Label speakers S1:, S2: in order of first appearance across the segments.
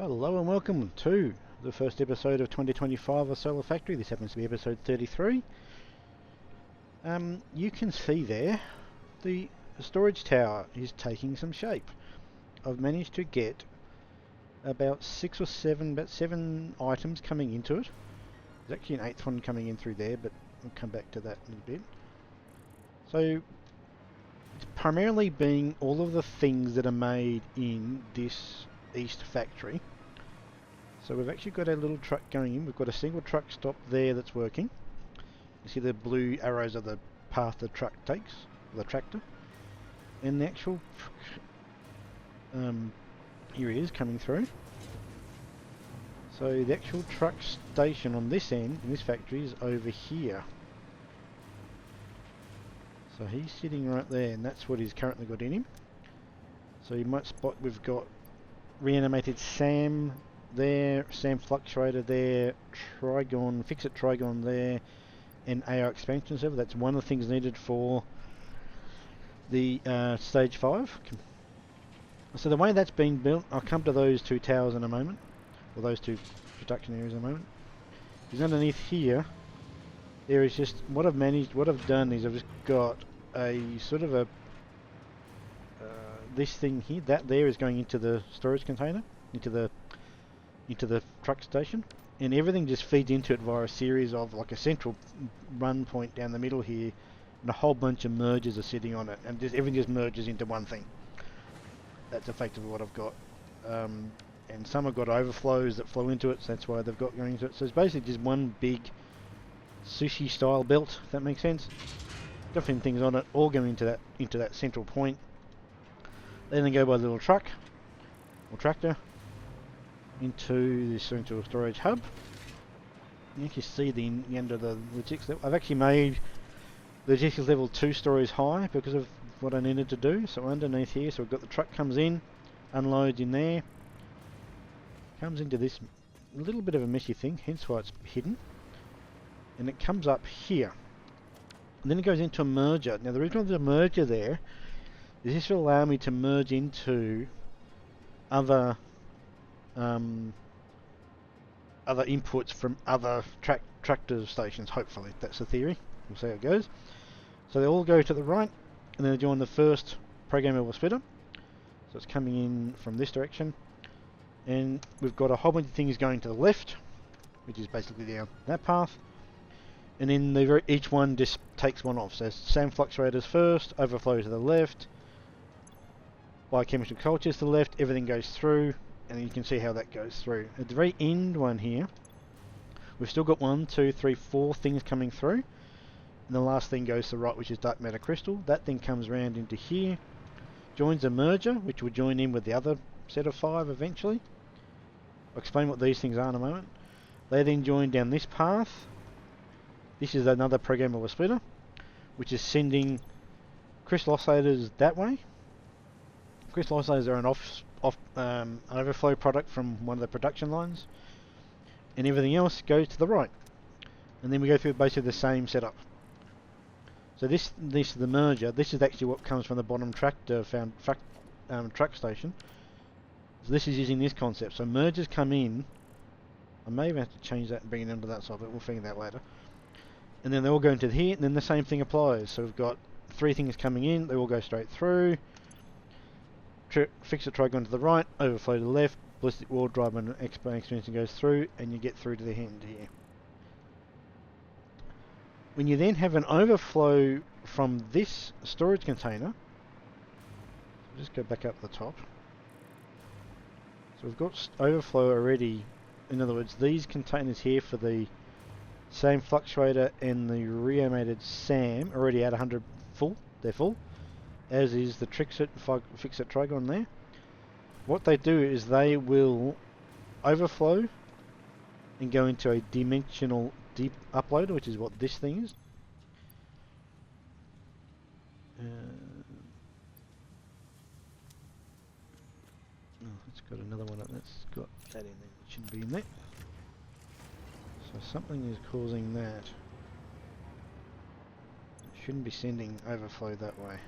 S1: Hello and welcome to the first episode of 2025 of Solar Factory. This happens to be episode 33. You can see there the storage tower is taking some shape. I've managed to get about seven items coming into it. There's actually an eighth one coming in through there, but we'll come back to that in a bit. So it's primarily being all of the things that are made in this east factory. So we've actually got a little truck going in. We've got a single truck stop there that's working. You see the blue arrows are the path the truck takes, the tractor. And the actual, here he is coming through. So the actual truck station on this end, in this factory, is over here. So he's sitting right there, and that's what he's currently got in him. So you might spot we've got reanimated Sam there, Sam Fluctuator there, Trigon, Fix-It Trigon there, and AR expansion server. That's one of the things needed for the stage 5. So the way that's being built, I'll come to those two towers in a moment, or those two production areas in a moment. Is underneath here, there is just, what I've done is I've just got a sort of a, this thing here, that there is going into the storage container, into the truck station, and everything just feeds into it via a series of, like, a central run point down the middle here, and a whole bunch of mergers are sitting on it, and just everything just merges into one thing. That's effectively what I've got. And some have got overflows that flow into it, so that's why they've got going into it. So it's basically just one big sushi style belt, if that makes sense. Different things on it, all go into that central point. Then they go by a little truck or tractor into this central storage hub. You can see the end of the logistics level. I've actually made logistics level 2 stories high because of what I needed to do. So underneath here, so we've got the truck comes in, unloads in there, comes into this little bit of a messy thing, hence why it's hidden, and it comes up here, and then it goes into a merger. Now the reason why there's a merger there is this will allow me to merge into other inputs from other tractor stations. Hopefully that's the theory. We'll see how it goes. So they all go to the right, and then they join the first programmable splitter. So it's coming in from this direction, and we've got a whole bunch of things going to the left, which is basically down that path, and then each one just takes one off. So Sam Fluctuators first, overflow to the left, biochemical cultures to the left, everything goes through, and you can see how that goes through. At the very end one here, we've still got 1, 2, 3, 4 things coming through, and the last thing goes to the right, which is dark matter crystal. That thing comes around into here, joins a merger, which will join in with the other set of 5 eventually. I'll explain what these things are in a moment. They then join down this path. This is another programmable splitter, which is sending crystal oscillators that way. Crystal oscillators are an overflow product from one of the production lines, and everything else goes to the right. And then we go through basically the same setup. So this is the merger. This is actually what comes from the bottom tractor truck station. So this is using this concept. So mergers come in. I may even have to change that and bring it into that side, but we'll figure that later. And then they all go into here, and then the same thing applies. So we've got 3 things coming in. They all go straight through. Fix-It Trigon to the right, overflow to the left, ballistic ward drive and expansion goes through, and you get through to the end here. When you then have an overflow from this storage container, just go back up the top. So we've got overflow already. In other words, these containers here for the Sam Fluctuator and the reanimated Sam already at 100 full. They're full, as is the Fix-It Trigon there. What they do is they will overflow and go into a dimensional deep uploader, which is what this thing is. It's got another one up. That's got that in there. It shouldn't be in there. So something is causing that. It shouldn't be sending overflow that way.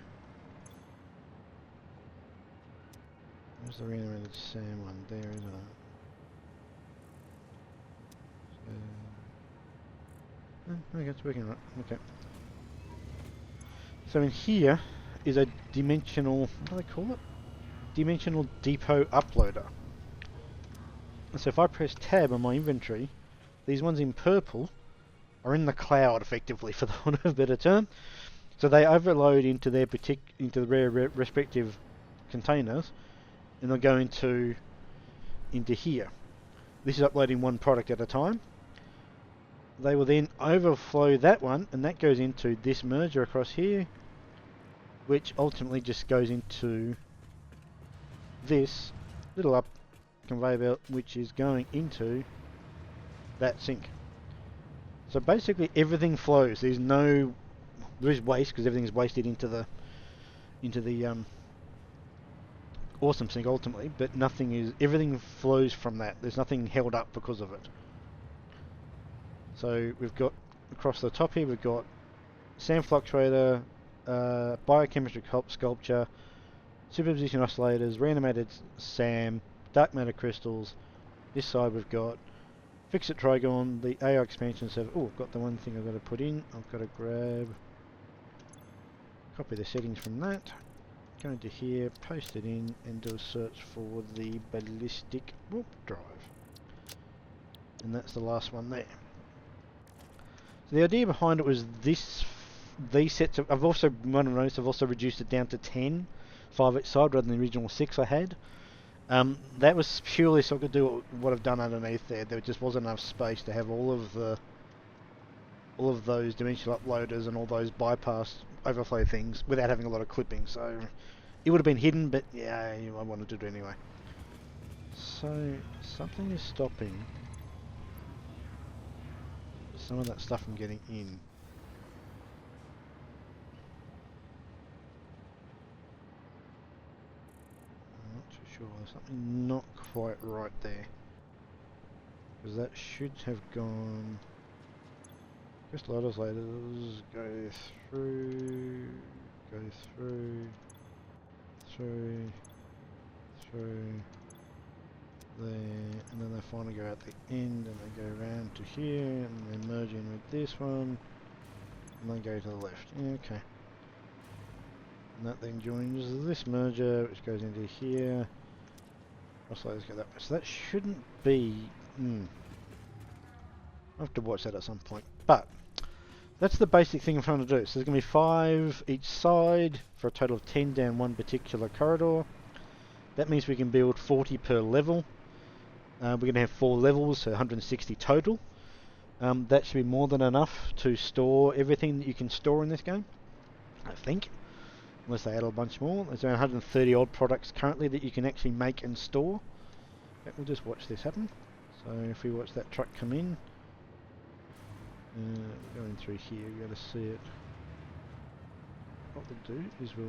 S1: Where's the reanimated Sam one? There, isn't it? Okay, it's working right. Okay. So in here is a dimensional, what do they call it? Dimensional depot uploader. So if I press tab on my inventory, these ones in purple are in the cloud effectively, for the want of a better term. So they overload into their respective containers, and they'll go into here. This is uploading one product at a time. They will then overflow that one, and that goes into this merger across here, which ultimately just goes into this little up conveyor belt, which is going into that sink. So basically everything flows. There is waste, because everything is wasted into the awesome sink ultimately, but everything flows from that. There's nothing held up because of it. So we've got across the top here, we've got sand fluctuator, biochemistry sculpture, superposition oscillators, reanimated SAM, dark matter crystals. This side we've got Fixit Trigon, the AI expansion server. Oh, I've got the one thing I've got to put in. I've got to copy the settings from that, go into here, paste it in, and do a search for the ballistic drive. And that's the last one there. So the idea behind it was these sets of, I've also reduced it down to 10, 5 each side rather than the original 6 I had. That was purely so I could do what I've done underneath there. There just wasn't enough space to have all of those dimensional uploaders and all those bypass overflow things without having a lot of clipping. So it would have been hidden, but yeah, I wanted to do it anyway. So something is stopping some of that stuff from getting in. I'm not too sure. There's something not quite right there, because that should have gone. Crystal oscillators go through, there, and then they finally go out the end, and they go around to here, and they merge in with this one, and they go to the left. Yeah, okay. And that then joins this merger, which goes into here. Oscillators go that way. So that shouldn't be. I'll have to watch that at some point. But that's the basic thing I'm trying to do. So there's going to be 5 each side for a total of 10 down one particular corridor. That means we can build 40 per level. We're going to have 4 levels, so 160 total. That should be more than enough to store everything that you can store in this game, I think. Unless they add a bunch more. There's around 130 odd products currently that you can actually make and store. But we'll just watch this happen. So if we watch that truck come in, going through here, we'll be able to see it. What we'll do is we'll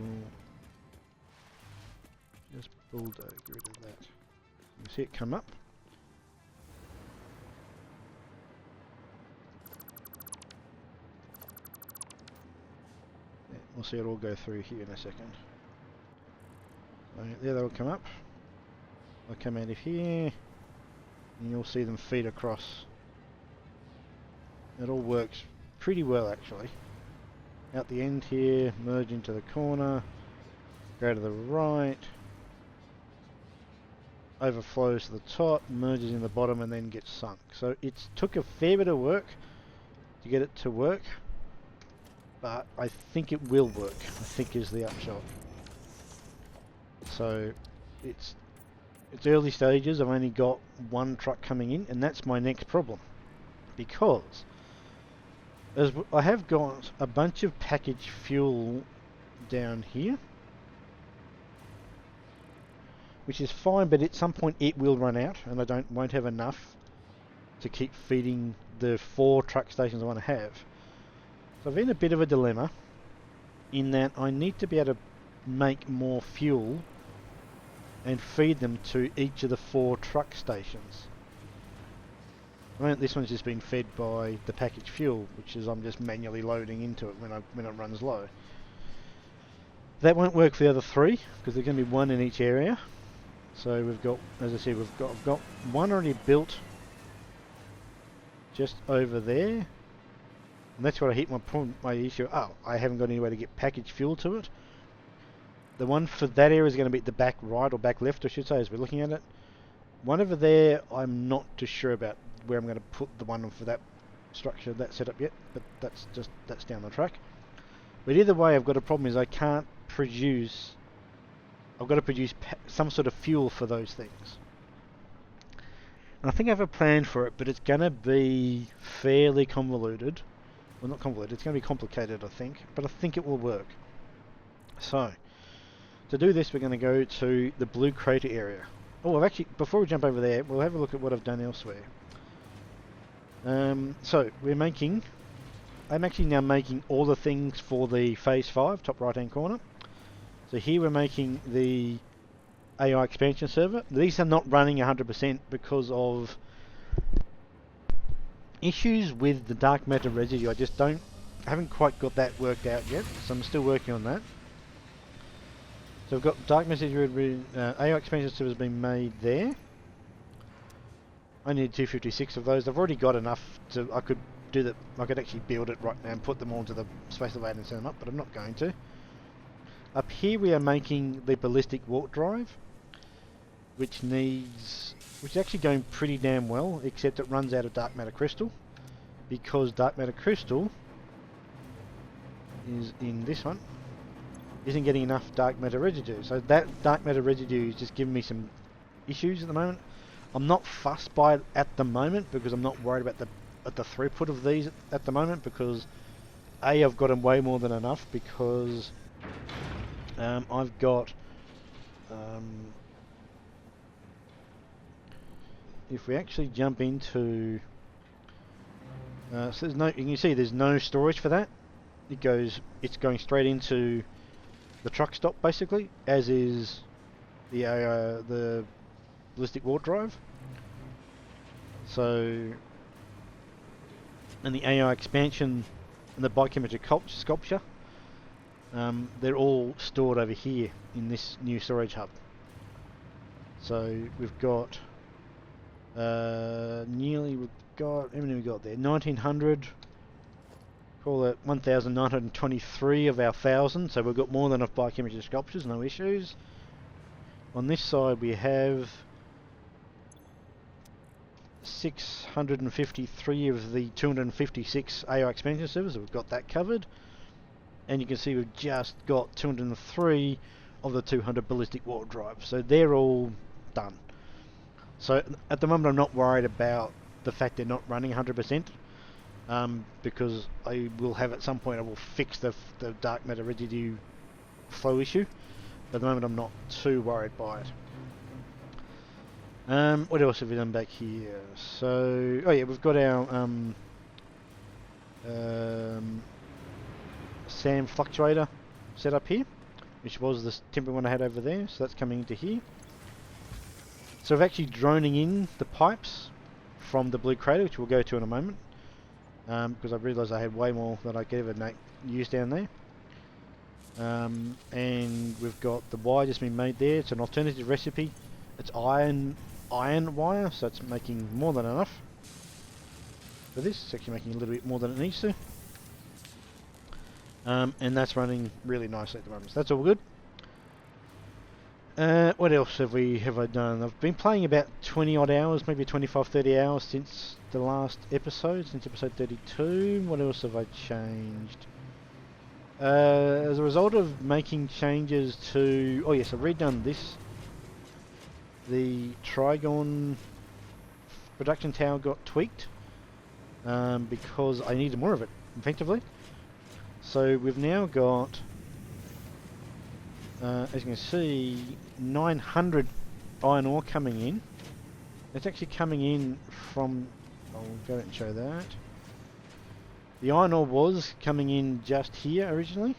S1: just bulldoze, get rid of that. You see it come up. Yeah, we'll see it all go through here in a second. So there they'll come up. They'll come out of here, and you'll see them feed across. It all works pretty well actually. Out the end here, merge into the corner, go to the right, overflows to the top, merges in the bottom, and then gets sunk. So it took a fair bit of work to get it to work, but I think it will work, I think is the upshot. So it's early stages. I've only got one truck coming in, and that's my next problem, because as I have got a bunch of packaged fuel down here, which is fine, but at some point it will run out, and I won't have enough to keep feeding the 4 truck stations I want to have. So I've in a bit of a dilemma in that I need to be able to make more fuel and feed them to each of the 4 truck stations. I mean, this one's just been fed by the packaged fuel, which is I'm just manually loading into it when it runs low. That won't work for the other 3 because there's going to be 1 in each area. So we've got, as I said, I've got 1 already built just over there, And that's what I hit my issue. Oh, I haven't got any way to get packaged fuel to it. The one for that area is going to be at the back right, or back left I should say, as we're looking at it. One over there, I'm not too sure about where I'm going to put the one for that structure, that setup yet, but that's down the track. But either way, I've got a problem is I can't produce, I've got to produce some sort of fuel for those things. And I think I have a plan for it, but it's going to be fairly convoluted. Well, not convoluted, it's going to be complicated, I think, but I think it will work. So, to do this, we're going to go to the Blue Crater area. Oh, I've actually, before we jump over there, we'll have a look at what I've done elsewhere. So, I'm actually now making all the things for the Phase 5, top right hand corner. So here we're making the AI expansion server. These are not running 100% because of issues with the dark matter residue. I haven't quite got that worked out yet, so I'm still working on that. So we've got dark matter AI expansion server has been made there. I need 256 of those. I've already got enough to, I could actually build it right now and put them all into the space elevator and send them up, but I'm not going to. Up here we are making the ballistic warp drive, which is actually going pretty damn well, except it runs out of dark matter crystal, because dark matter crystal is in this one, isn't getting enough dark matter residue. So that dark matter residue is just giving me some issues at the moment. I'm not fussed by it at the moment because I'm not worried about the throughput of these at the moment, because I've got them way more than enough, because I've got if we actually jump into so there's no, you can see there's no storage for that. It's going straight into the truck stop basically, as is the ballistic warp drive. So, and the AI expansion and the biochemical sculpture, they're all stored over here in this new storage hub. So we've got how many we got there? 1900. Call it 1923 of our 1000. So we've got more than enough biochemical sculptures, no issues. On this side we have 653 of the 256 AI expansion servers, so we've got that covered. And you can see we've just got 203 of the 200 ballistic warp drives, so they're all done. So at the moment I'm not worried about the fact they're not running 100%, because I will have at some point, I will fix the dark matter residue flow issue, but at the moment I'm not too worried by it. What else have we done back here? So, oh yeah, we've got our SAM fluctuator set up here, which was the temporary one I had over there, so that's coming into here. So we're actually droning in the pipes from the Blue Crater, which we'll go to in a moment, because I realised I had way more than I could ever use down there. And we've got the wire just been made there. It's an alternative recipe. It's iron wire, so it's making more than enough for this. It's actually making a little bit more than it needs to. And that's running really nicely at the moment, so that's all good. What else have I done? I've been playing about 20 odd hours, maybe 25-30 hours since the last episode, since episode 32. What else have I changed? As a result of making changes to, oh yes, I've redone this. The Trigon production tower got tweaked, because I needed more of it, effectively. So we've now got, as you can see, 900 iron ore coming in. It's actually coming in from, I'll go and show that. The iron ore was coming in just here originally,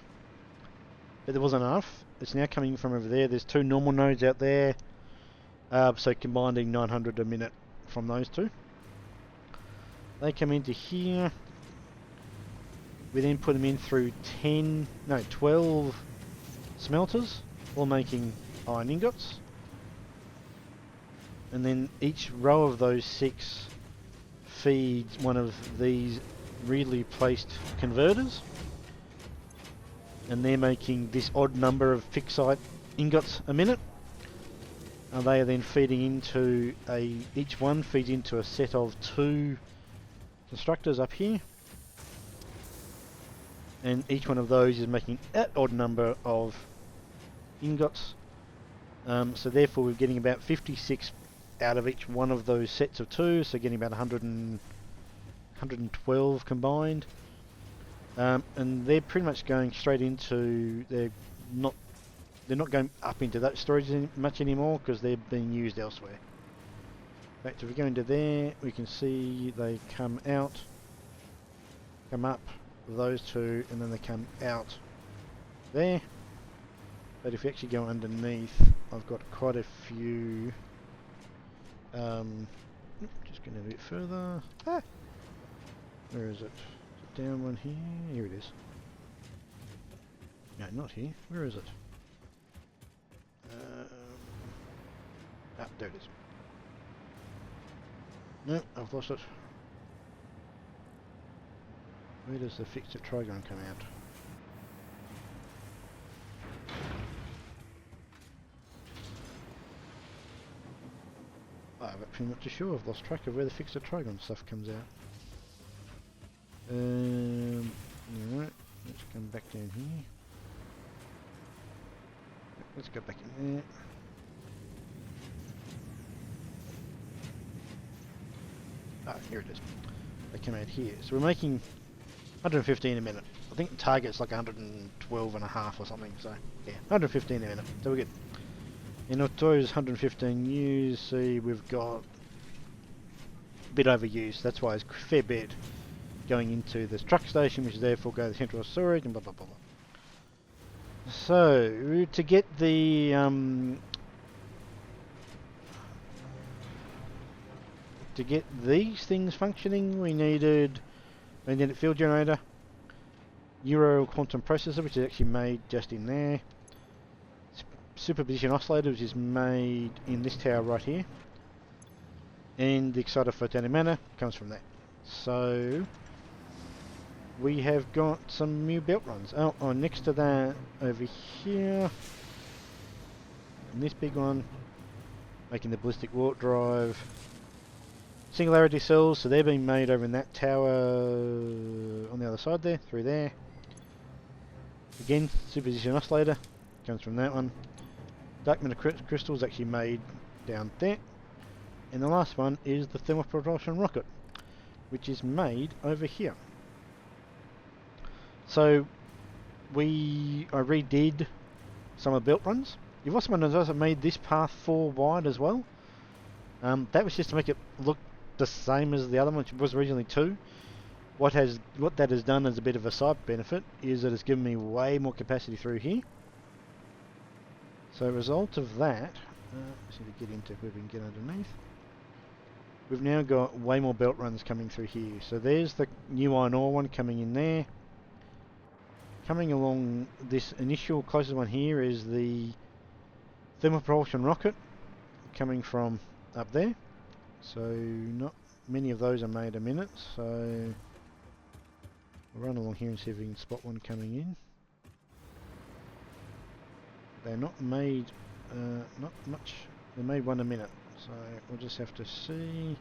S1: but there wasn't enough. It's now coming from over there. There's two normal nodes out there, so combining 900 a minute from those two. They come into here. We then put them in through 12 smelters, all making iron ingots. And then each row of those 6 feeds one of these really placed converters, and they're making this odd number of fixite ingots a minute. And they are then feeding into each one feeds into a set of 2 constructors up here, and each one of those is making an odd number of ingots. So therefore we're getting about 56 out of each one of those sets of 2, so getting about 112 combined. And they're pretty much going straight into, they're not going up into that storage much anymore because they're being used elsewhere. In fact, if we go into there, we can see they come out, come up, those 2, and then they come out there. But if you actually go underneath, I've got quite a few. Just going a bit further. Where is it? Is it down one here? Here it is. No, not here. Where is it? There it is. No, I've lost it. Where does the fixed trigon come out? I'm actually not too sure. I've lost track of where the fixed trigon stuff comes out. Alright, let's come back down here. Let's go back in there. Here it is. They come out here. So we're making 115 a minute. I think the target's like 112 and a half or something. So yeah, 115 a minute. So we're good. In those 115 used, see we've got a bit overused. That's why it's a fair bit going into this truck station, which is therefore go to the central storage and blah blah blah. So to get the to get these things functioning, we needed a field generator, Euro quantum processor, which is actually made just in there, superposition oscillator, which is made in this tower right here, and the exciter photonic mana comes from that. So we have got some new belt runs. Oh, next to that over here, and this big one, making the ballistic warp drive. Singularity cells, so they're being made over in that tower on the other side there, through there. Again, superposition oscillator comes from that one. Dark matter crystals actually made down there. And the last one is the thermal propulsion rocket, which is made over here. So I redid some of the belt runs. You've also noticed I made this path 4 wide as well. That was just to make it look the same as the other one, which was originally 2. What that has done as a bit of a side benefit is that it's given me way more capacity through here. So a result of that, let's see if we get into where we can get underneath. We've now got way more belt runs coming through here. So there's the new iron ore one coming in there. Coming along this initial closest one here is the thermal propulsion rocket coming from up there. So not many of those are made a minute, so we'll run along here and see if we can spot one coming in. They're not made, not much, they're made 1 a minute, so we'll just have to see.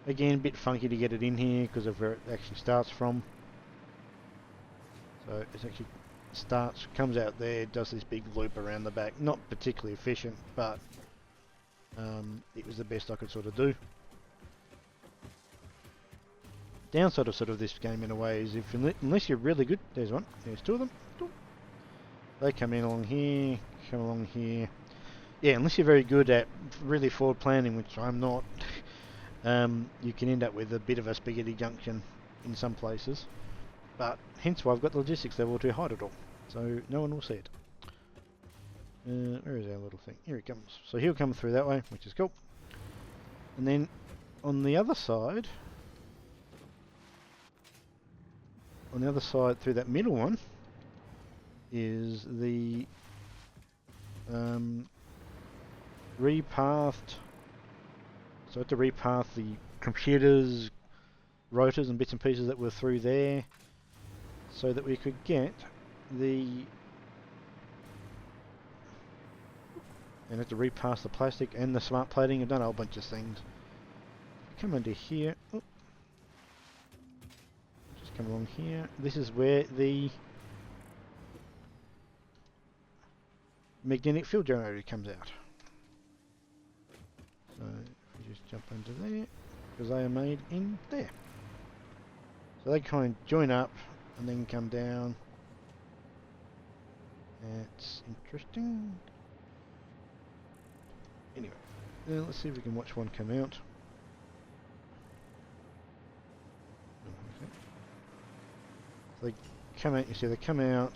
S1: Again, a bit funky to get it in here because of where it actually starts from. So it actually comes out there, does this big loop around the back. Not particularly efficient, but it was the best I could sort of do. Downside of sort of this game in a way is unless you're really good, there's one, there's 2 of them. They come in along here, come along here. Yeah, unless you're very good at really forward planning, which I'm not, you can end up with a bit of a spaghetti junction in some places. But hence why I've got the logistics level to hide it all, so no one will see it. Where is our little thing? Here he comes. So he'll come through that way, which is cool. And then on the other side through that middle one is the repathed. So I have to repath the computers, rotors and bits and pieces that were through there, so that we could get the... And have to repass the plastic and the smart plating. I've done a whole bunch of things. Come under here. Oh. Just come along here. This is where the magnetic field generator comes out. So if we just jump under there, because they are made in there. So they kind of join up and then come down. That's interesting. Anyway, let's see if we can watch one come out. So they come out, you see they come out,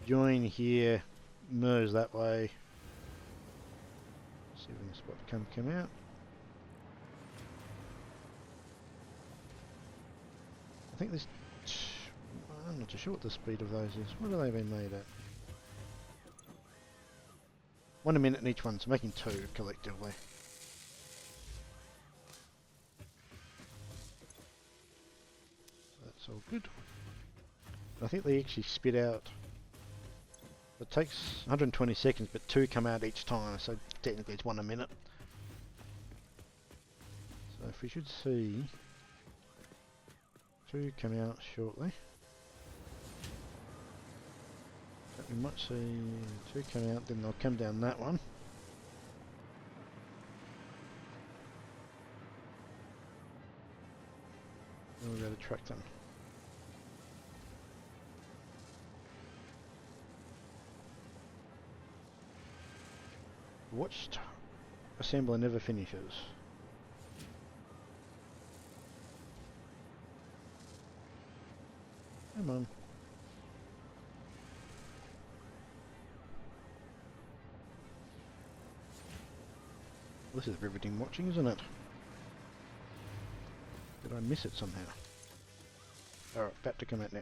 S1: join here, merge that way. See if we can spot come out. I think this... I'm not too sure what the speed of those is. What have they been made at? 1 a minute in each one, so making 2 collectively. So that's all good. I think they actually spit out... It takes 120 seconds, but 2 come out each time, so technically it's 1 a minute. So if we should see 2 come out shortly. We might see 2 come out, then they'll come down that one. Then we'll be able to track them. Watched assembler never finishes. Come on. This is riveting watching, isn't it? Did I miss it somehow? Alright, about to come out now.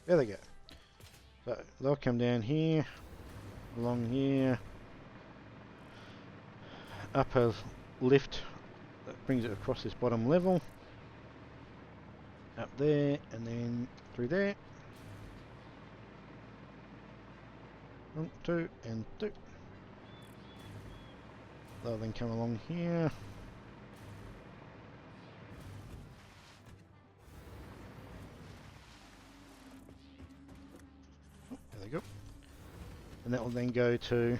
S1: There they go. So they'll come down here, along here, up a lift that brings it across this bottom level, up there, and then through there. 1, 2, and 2. They'll then come along here. Oh, there they go. And that will then go to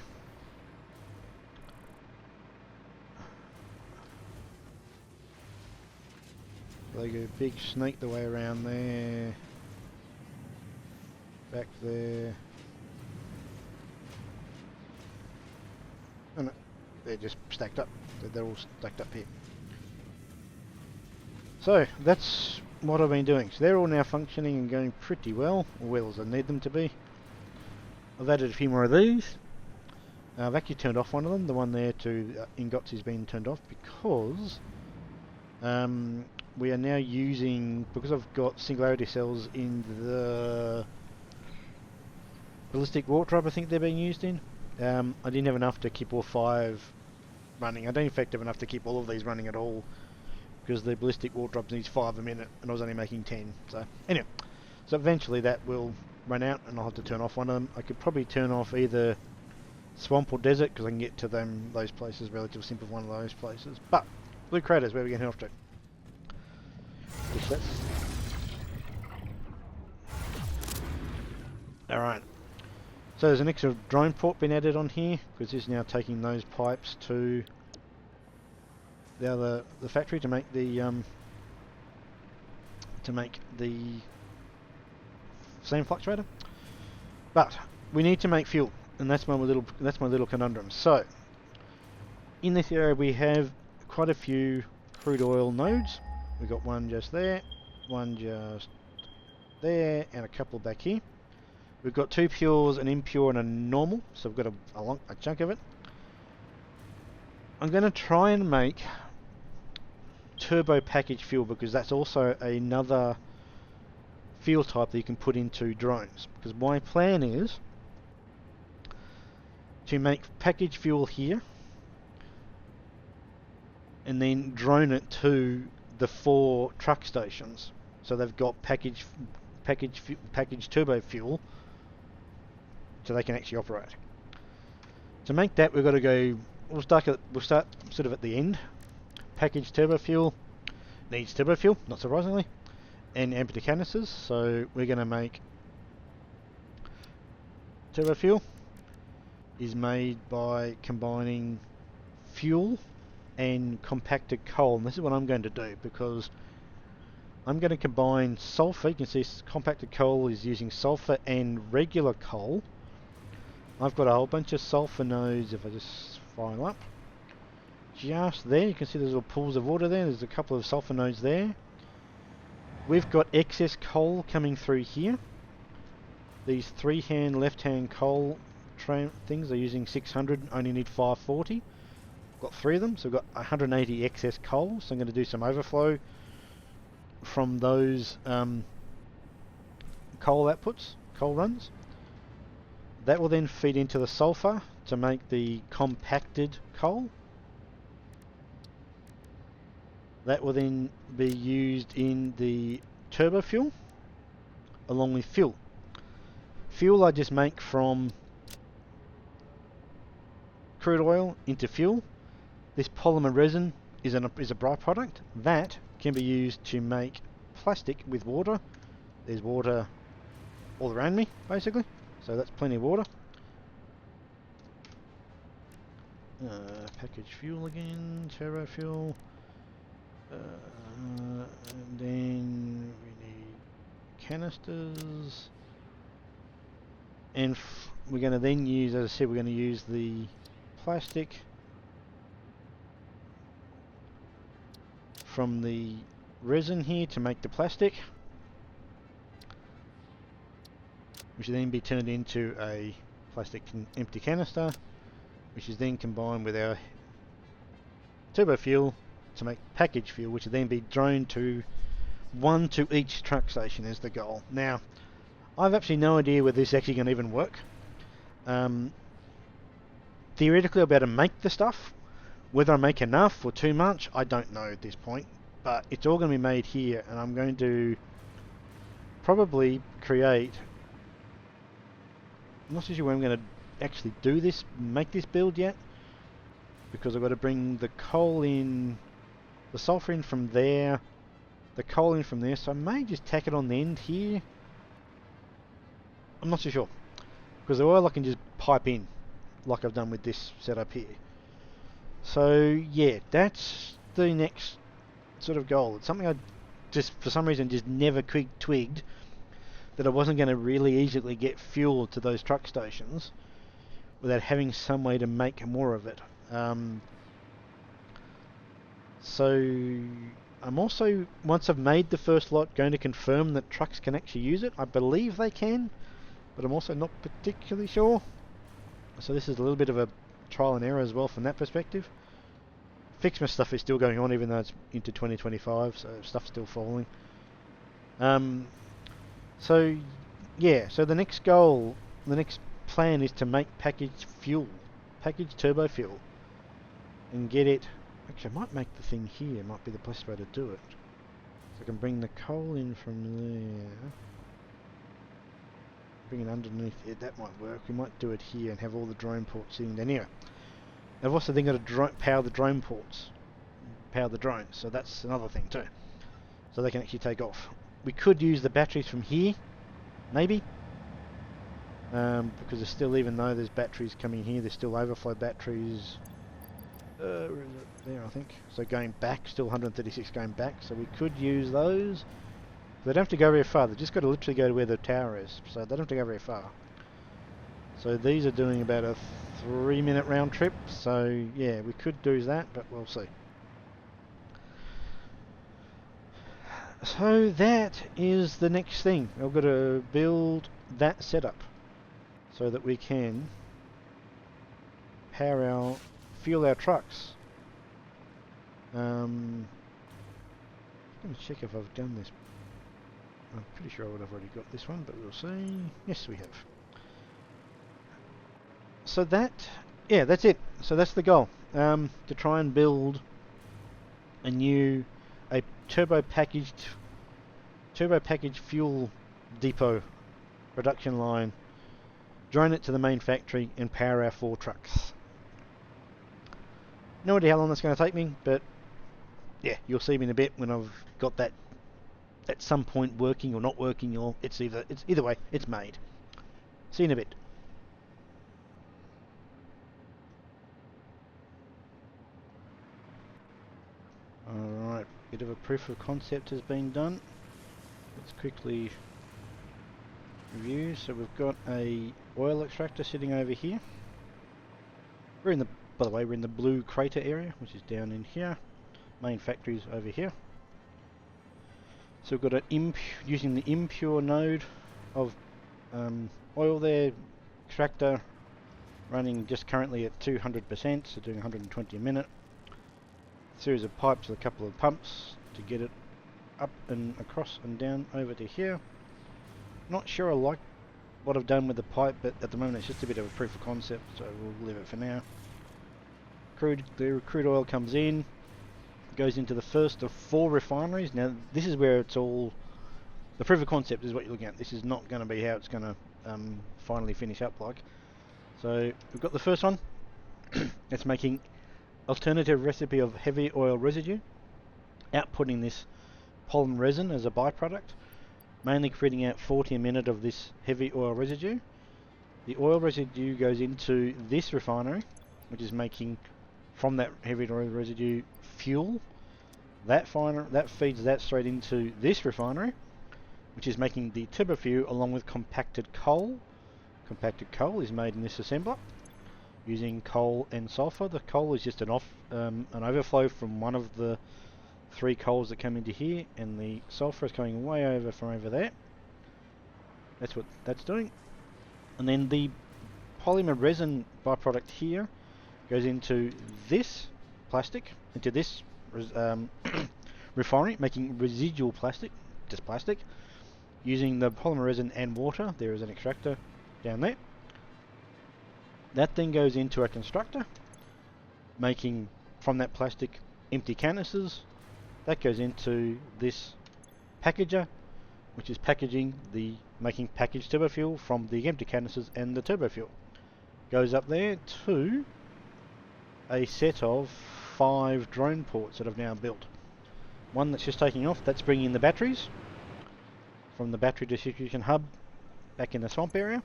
S1: they go big snake the way around there. Back there. Oh no, they're just stacked up. They're all stacked up here. So that's what I've been doing. So they're all now functioning and going pretty well, or well as I need them to be. I've added a few more of these. I've actually turned off one of them. The one there to ingots has been turned off because we are now using, because I've got singularity cells in the ballistic warp drive I think they're being used in. I didn't have enough to keep all 5 running. I don't in fact have enough to keep all of these running at all because the ballistic warp drive needs 5 a minute and I was only making 10. So anyway, so eventually that will run out and I'll have to turn off one of them. I could probably turn off either swamp or desert because I can get to those places relatively simple with one of those places. But Blue Craters, where are we getting off to? Alright. So there's an extra drone port been added on here because it's now taking those pipes to the factory to make the same fluctuator. But we need to make fuel, and that's my little conundrum. So in this area we have quite a few crude oil nodes. We've got one just there, one just there, and a couple back here. We've got 2 pures, an impure and a normal, so we've got a chunk of it. I'm going to try and make turbo package fuel because that's also another fuel type that you can put into drones. Because my plan is to make package fuel here, and then drone it to the 4 truck stations. So they've got package turbo fuel, so they can actually operate. To make that, we've got to go. We'll start sort of at the end. Package turbo fuel needs turbo fuel, not surprisingly, and empty canisters. So we're going to make turbo fuel is made by combining fuel and compacted coal, and this is what I'm going to do, because I'm going to combine sulfur. You can see compacted coal is using sulfur and regular coal. I've got a whole bunch of sulfur nodes. If I just file up just there, you can see there's little pools of water there. There's a couple of sulfur nodes there. We've got excess coal coming through here. These 3-hand left-hand coal things are using 600, only need 540. Got 3 of them, so we've got 180 excess coal. So I'm going to do some overflow from those coal outputs, coal runs. That will then feed into the sulfur to make the compacted coal. That will then be used in the turbo fuel along with fuel. Fuel I just make from crude oil into fuel. This polymer resin is a byproduct that can be used to make plastic with water. There's water all around me, basically, so that's plenty of water. Package fuel again, turbo fuel, and then we need canisters, and we're going to then use, as I said, we're going to use the plastic from the resin here to make the plastic, which will then be turned into a plastic empty canister, which is then combined with our turbo fuel to make package fuel, which will then be droned to 1 to each truck station is the goal. Now, I've actually no idea whether this is actually going to even work. Theoretically, I'll be able to make the stuff. Whether I make enough or too much, I don't know at this point. But it's all going to be made here, and I'm going to probably create... I'm not so sure where I'm going to actually do this, make this build yet, because I've got to bring the coal in, the sulfur in from there, the coal in from there, so I may just tack it on the end here. I'm not so sure, because the oil I can just pipe in, like I've done with this setup here. So yeah, that's the next sort of goal. It's something I just, for some reason, just never twigged that I wasn't going to really easily get fuel to those truck stations without having some way to make more of it. So I'm also, once I've made the first lot, going to confirm that trucks can actually use it. I believe they can, but I'm also not particularly sure. So this is a little bit of a trial and error as well from that perspective. Fixmas stuff is still going on even though it's into 2025, so stuff's still falling. So yeah, so the next goal, the next plan is to make packaged fuel, packaged turbo fuel, and get it. Actually, I might make the thing here, might be the best way to do it. So I can bring the coal in from there, bring it underneath it, that might work. We might do it here and have all the drone ports sitting down here. I've also then got to power the drone ports, power the drones, so that's another thing too. So they can actually take off. We could use the batteries from here, maybe, because there's still, even though there's batteries coming here, there's still overflow batteries. Where is it? There, I think. So going back, still 136 going back, so we could use those. They don't have to go very far, they've just got to literally go to where the tower is, so they don't have to go very far. So these are doing about a 3-minute round trip, so yeah, we could do that, but we'll see. So that is the next thing. I've got to build that setup so that we can fuel our trucks. I'm going to check if I've done this. I'm pretty sure I would have already got this one, but we'll see. Yes, we have. So that, yeah, that's it. So that's the goal. To try and build a turbo packaged fuel depot production line, drone it to the main factory, and power our 4 trucks. No idea how long that's going to take me, but yeah, you'll see me in a bit when I've got that at some point working or not working, or it's either way, it's made. See you in a bit. Alright, bit of a proof of concept has been done. Let's quickly review. So we've got a oil extractor sitting over here. By the way, we're in the blue crater area, which is down in here. Main factory's over here. So we've got using the impure node of oil there, extractor running just currently at 200%, so doing 120 a minute. Series of pipes with a couple of pumps to get it up and across and down over to here. Not sure I like what I've done with the pipe, but at the moment it's just a bit of a proof of concept, so we'll leave it for now. The crude oil comes in, goes into the first of 4 refineries. Now this is where it's all, the proof of concept is what you're looking at. This is not going to be how it's going to finally finish up like. So we've got the first one. It's making alternative recipe of heavy oil residue, outputting this polymer resin as a byproduct, mainly creating out 40 a minute of this heavy oil residue. The oil residue goes into this refinery, which is making from that heavy oil residue fuel. That feeds that straight into this refinery, which is making the turbo fuel along with compacted coal. Compacted coal is made in this assembler using coal and sulfur. The coal is just an overflow from one of the 3 coals that come into here, and the sulfur is coming way over from over there. That's what that's doing. And then the polymer resin byproduct here goes into this plastic, into this refinery, making residual plastic, just plastic, using the polymer resin and water. There is an extractor down there. That then goes into a constructor, making from that plastic empty canisters. That goes into this packager, which is making packaged turbo fuel from the empty canisters and the turbo fuel. Goes up there to a set of 5 drone ports that I've now built. One that's just taking off, that's bringing in the batteries from the battery distribution hub back in the swamp area.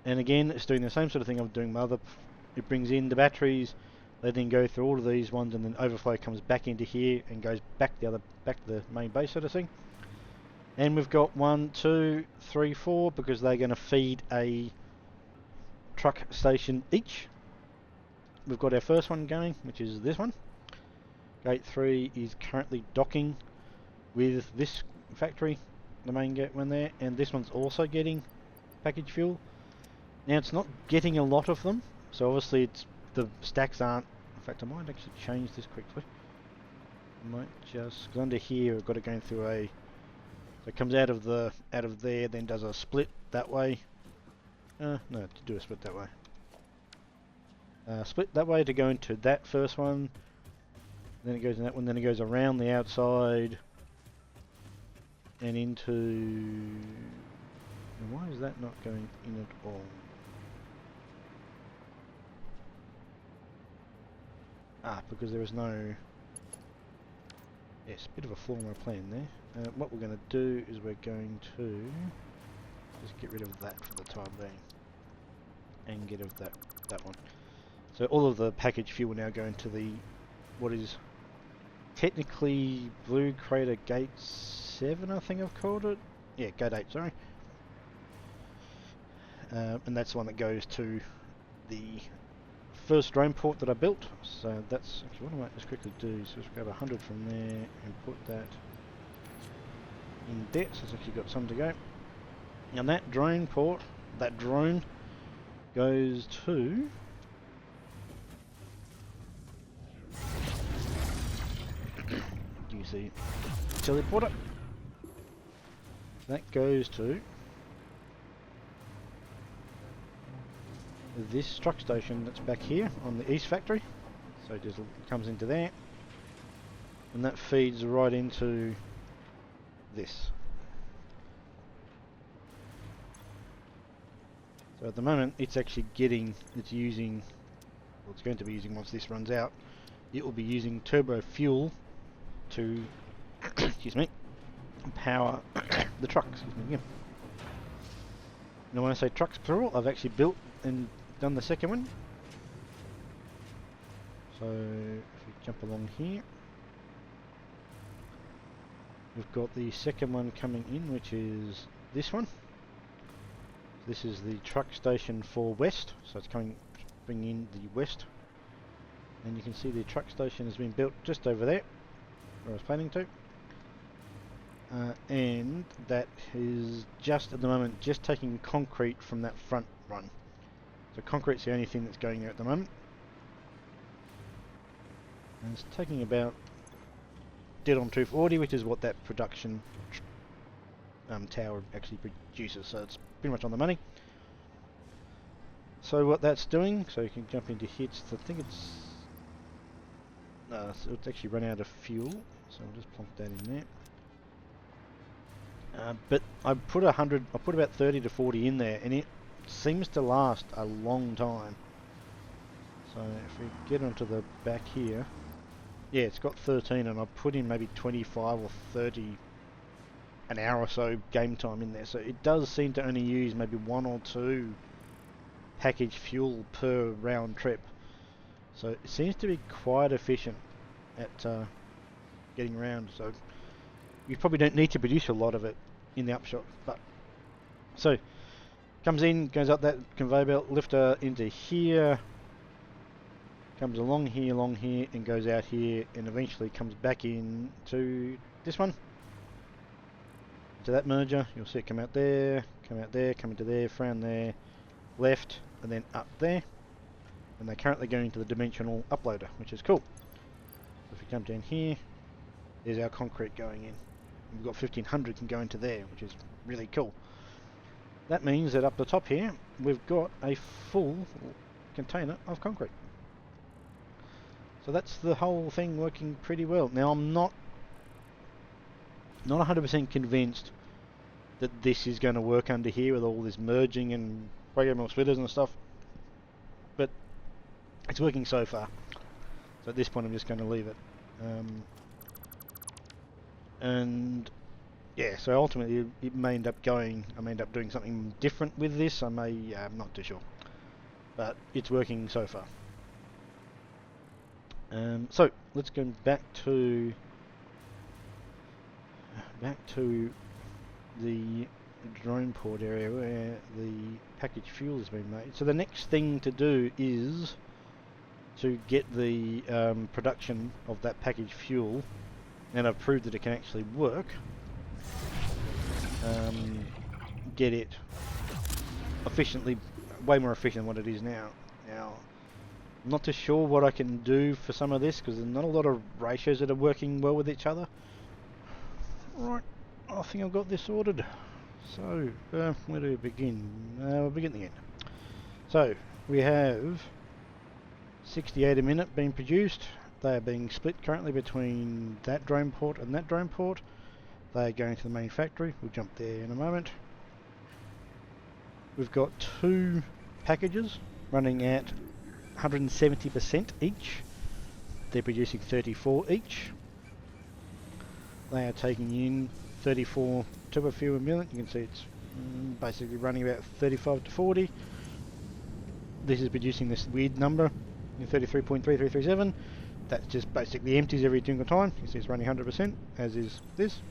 S1: And again, it's doing the same sort of thing I'm doing my other. It brings in the batteries, they then go through all of these ones, and then overflow comes back into here and goes back to the main base sort of thing. And we've got 1, 2, 3, 4, because they're going to feed a truck station each. We've got our first one going, which is this one. Gate 3 is currently docking with this factory, the main gate one there, and this one's also getting packaged fuel. Now it's not getting a lot of them, so obviously the stacks aren't. In fact, I might actually change this quickly. I might just, because under here I've got it going through so it comes out of there, then does a split that way. No, to do a split that way. Split that way to go into that first one. Then it goes in that one. Then it goes around the outside and into. And why is that not going in at all? Because there is no. Yes, bit of a flaw in my plan there. What we're going to do is we're going to just get rid of that for the time being, and get rid of that one. So all of the packaged fuel now go into the what is technically Blue Crater Gate 7, I think I've called it. Yeah, Gate 8, sorry. And that's the one that goes to the first drone port that I built. So that's actually what I might just quickly do. So just grab 100 from there and put that in there. So it's actually got some to go. Now that drone port, that drone goes to you see teleporter. That goes to this truck station that's back here on the east factory. So it just comes into there, and that feeds right into this. So at the moment it's actually getting, it's using, well, it's going to be using, once this runs out, it will be using turbo fuel to excuse me, power the truck. Excuse me again. Now when I say trucks plural, I've actually built and done the second one. So if we jump along here, we've got the second one coming in, which is this one. This is the truck station for west, so it's coming, bringing in the west. And you can see the truck station has been built just over there, where I was planning to. And that is just at the moment just taking concrete from that front run. So concrete's the only thing that's going there at the moment. And it's taking about dead on 240, which is what that production tower actually produces. So it's pretty much on the money. So what that's doing, so you can jump into hits. I think it's so it's actually run out of fuel. So I'll just plonk that in there. But I put about 30 to 40 in there, and it seems to last a long time. So if we get onto the back here, yeah, it's got 13, and I put in maybe 25 or 30 an hour or so game time in there. So it does seem to only use maybe 1 or 2 package fuel per round trip. So it seems to be quite efficient at getting around. So you probably don't need to produce a lot of it in the upshot. But so comes in, goes up that conveyor belt, lifter into here, comes along here, and goes out here, and eventually comes back in to this one, to that merger. You'll see it come out there, come into there, frown there, left, and then up there. And they're currently going to the dimensional uploader, which is cool. So if we come down here, there's our concrete going in. We've got 1500 can go into there, which is really cool. That means that up the top here, we've got a full container of concrete. So that's the whole thing working pretty well. Now I'm not 100% convinced that this is going to work under here with all this merging and programmable splitters and stuff, but it's working so far. So at this point I'm just going to leave it. And yeah, so ultimately it may end up going, I may end up doing something different with this. I'm not too sure, but it's working so far. So let's go back to the drone port area where the packaged fuel has been made. So the next thing to do is to get the production of that packaged fuel, and I've proved that it can actually work. Get it efficiently, way more efficient than what it is now. Now, I'm not too sure what I can do for some of this, because there's not a lot of ratios that are working well with each other. Right, I think I've got this sorted. So, where do we begin? We'll begin at the end. So, we have 68 a minute being produced. They are being split currently between that drone port and that drone port. They are going to the main factory. We'll jump there in a moment. We've got 2 packages running at 170% each. They're producing 34 each. They are taking in 34 turbo fuel a minute. You can see it's basically running about 35 to 40. This is producing this weird number, 33.3337. That just basically empties every single time. You see it's running 100%, as is this,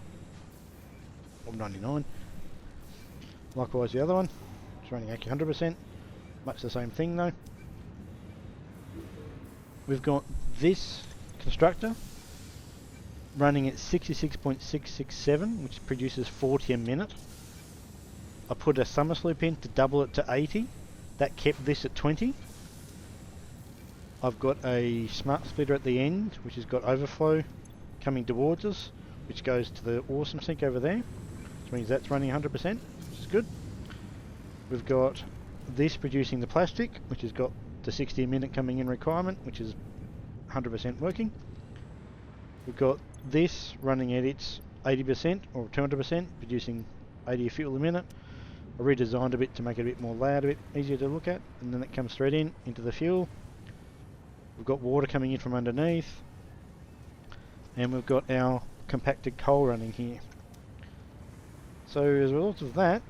S1: or 99. Likewise the other one, it's running actually 100%. Much the same thing though. We've got this constructor running at 66.667, which produces 40 a minute. I put a summer sloop in to double it to 80. That kept this at 20. I've got a smart splitter at the end, which has got overflow coming towards us, which goes to the awesome sink over there, which means that's running 100%, which is good. We've got this producing the plastic, which has got the 60 a minute coming in requirement, which is 100% working. We've got this running at its 80% or 200%, producing 80 fuel a minute. I redesigned a bit to make it a bit more layered, a bit easier to look at, and then it comes straight in into the fuel. We've got water coming in from underneath, and we've got our compacted coal running here. So as a result of that,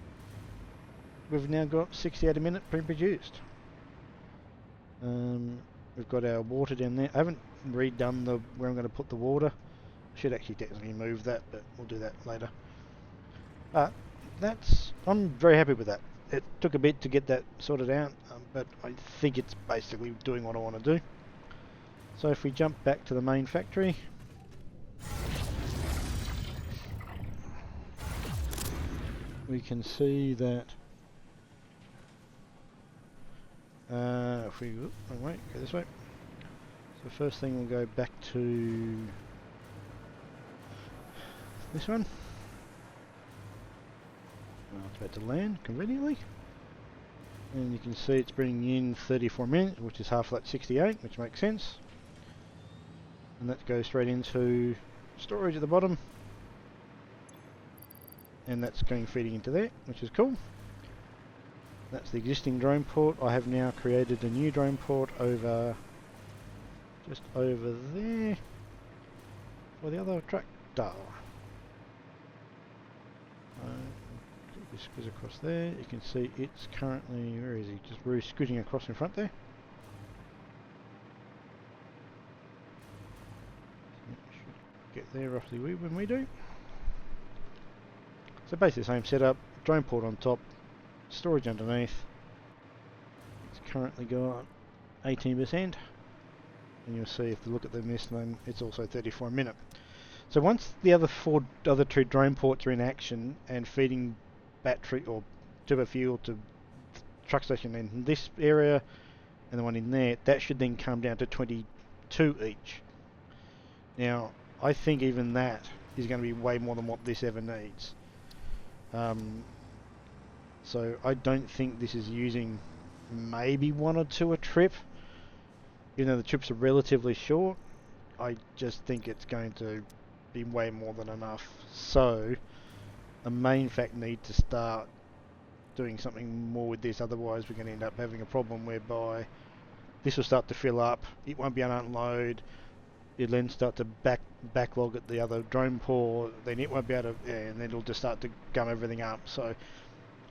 S1: we've now got 68 a minute pre-produced. We've got our water down there. I haven't redone where I'm going to put the water. I should actually technically move that, but we'll do that later. I'm very happy with that. It took a bit to get that sorted out, but I think it's basically doing what I want to do. So if we jump back to the main factory, we can see that if we go this way. So first thing, we'll go back to this one. It's about to land conveniently, and you can see it's bringing in 34 minutes, which is half of that 68, which makes sense. And that goes straight into storage at the bottom, and that's going feeding into there, which is cool. That's the existing drone port. I have now created a new drone port just over there for the other tractor. This goes across there. You can see it's currently, where is he? Just scooting across in front there. Should get there roughly when we do. So basically the same setup, drone port on top, storage underneath. It's currently got 18%, and you'll see if you look at the mist, then it's also 34 a minute. So once the other two drone ports are in action and feeding battery or turbo fuel to truck station in this area and the one in there, that should then come down to 22 each. Now I think even that is going to be way more than what this ever needs. So I don't think this is using maybe one or two a trip, even though the trips are relatively short. I just think it's going to be way more than enough. So the main fact need to start doing something more with this, otherwise we're going to end up having a problem whereby this will start to fill up, it won't be able to unload, it'll then start to backlog at the other drone port, then it won't be able to, and then it'll just start to gum everything up. So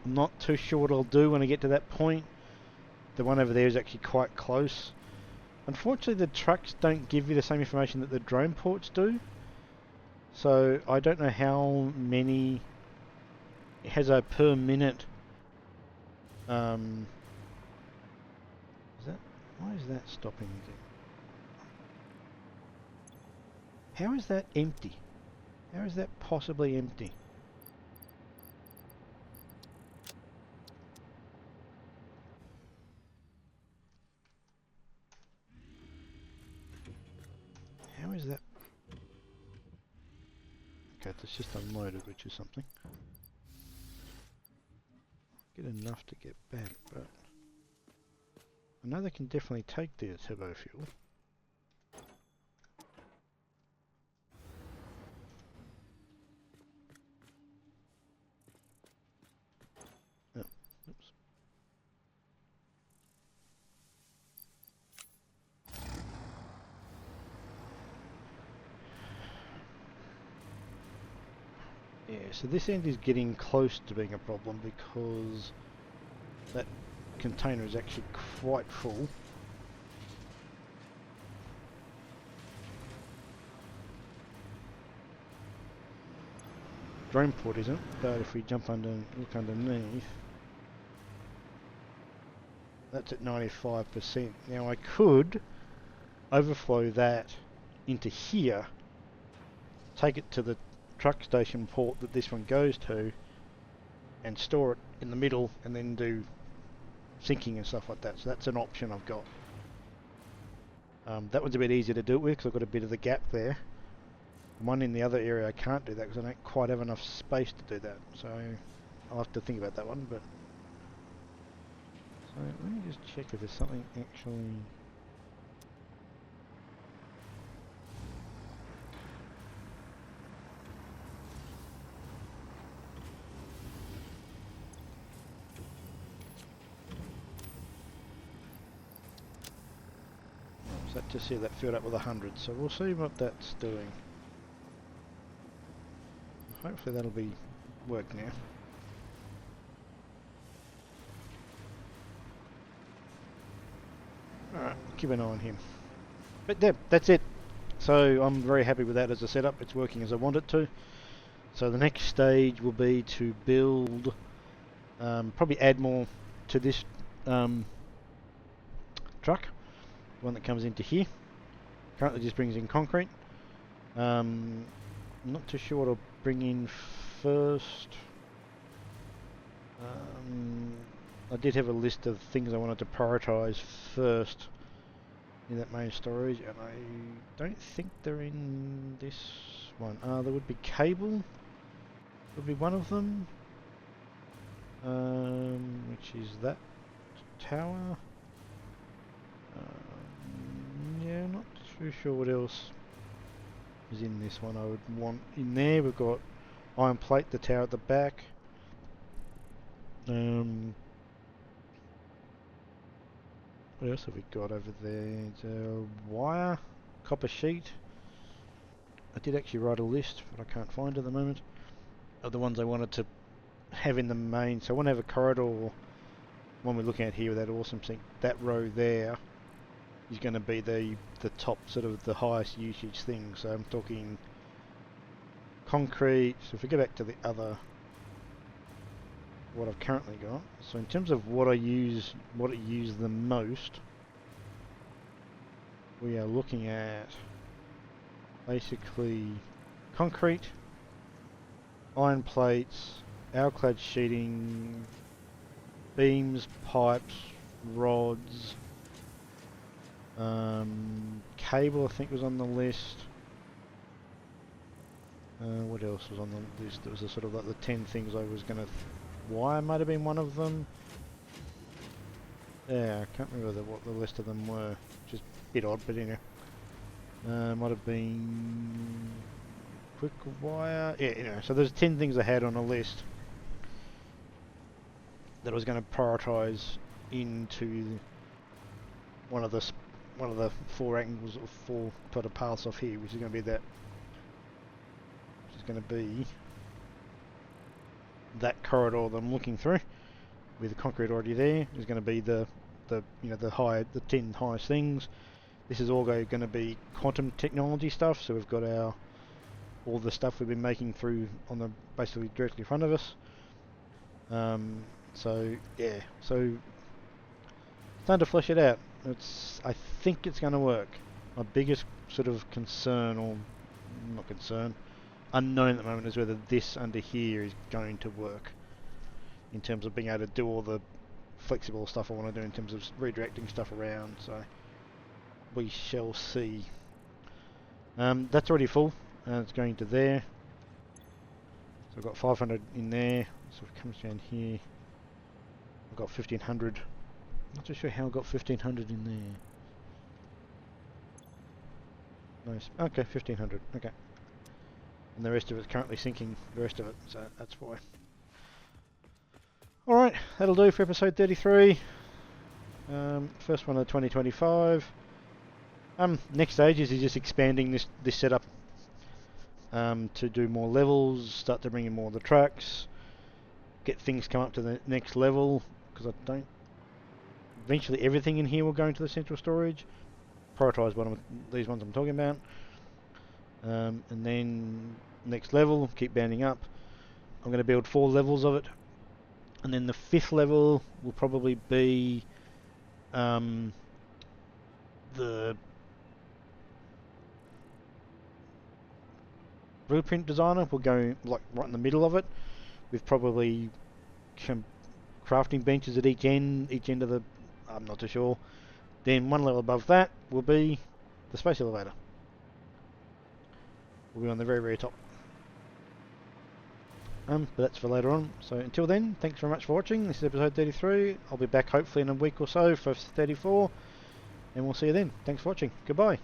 S1: I'm not too sure what I'll do when I get to that point. The one over there is actually quite close. Unfortunately the trucks don't give you the same information that the drone ports do, so I don't know how many. It has a per minute. Why is that stopping again? How is that empty? How is that possibly empty? How is that? Okay, that's just unloaded, which is something. Get enough to get back, but I know they can definitely take their turbo fuel. Oh, oops. Yeah, so this end is getting close to being a problem because that container is actually quite full. Drone port isn't, but if we jump look underneath, that's at 95%. Now I could overflow that into here, take it to the truck station port that this one goes to, and store it in the middle, and then do sinking and stuff like that. So that's an option I've got. That one's a bit easier to do it with because I've got a bit of the gap there. One in the other area I can't do that because I don't quite have enough space to do that. So I'll have to think about that one. But let me just check if there's something actually... So that just see that filled up with 100, so we'll see what that's doing. Hopefully that'll be work now. Alright, keep an eye on him. But yeah, that's it. So I'm very happy with that as a setup. It's working as I want it to. So the next stage will be to build, probably add more to this truck. One that comes into here. Currently just brings in concrete. Not too sure what I'll bring in first. I did have a list of things I wanted to prioritise first in that main storage, and I don't think they're in this one. There would be cable, would be one of them, which is that tower. Yeah, not too sure what else is in this one I would want in there. We've got iron plate, the tower at the back. What else have we got over there? It's a wire, copper sheet. I did actually write a list, but I can't find it at the moment, of the ones I wanted to have in the main. So I want to have a corridor, one we're looking at here with that awesome thing. That row there is going to be the top, sort of the highest usage thing. So I'm talking concrete. So if we go back to the other, what I've currently got. So in terms of what I use, what it uses the most, we are looking at basically concrete, iron plates, alclad sheeting, beams, pipes, rods, cable I think was on the list. What else was on the list? There was a sort of like the 10 things I was going to... Wire might have been one of them. Yeah, I can't remember what the list of them were. Just a bit odd, but anyway. Might have been... quick wire. Yeah, anyway, so there's 10 things I had on a list that I was going to prioritise into one of the 4 angles or 4 sort of paths off here, which is going to be that. Which is going to be that corridor that I'm looking through, with the concrete already there. Is going to be the 10 highest things. This is all going to be quantum technology stuff. So we've got all the stuff we've been making through on the basically directly in front of us. So yeah, so starting to flesh it out. I think it's going to work. My biggest sort of concern, or not concern, unknown at the moment, is whether this under here is going to work in terms of being able to do all the flexible stuff I want to do in terms of redirecting stuff around. So we shall see. That's already full, and it's going to there. So I've got 500 in there. So if it comes down here, I've got 1500. Not too sure how I got 1500 in there. Nice. Okay, 1500. Okay. And the rest of it's currently sinking, the rest of it, so that's why. Alright, that'll do for episode 33. First one of 2025. Next stage is just expanding this setup to do more levels, start to bring in more of the trucks, get things come up to the next level, because I don't... Eventually everything in here will go into the central storage. Prioritise these ones I'm talking about. And then next level, keep banding up. I'm going to build 4 levels of it, and then the 5th level will probably be the blueprint designer. Will go like right in the middle of it, with probably crafting benches at each end of the... I'm not too sure. Then one level above that will be the space elevator. Will be on the very, very top. But that's for later on. So until then, thanks very much for watching. This is episode 33. I'll be back hopefully in a week or so for 34, and we'll see you then. Thanks for watching. Goodbye.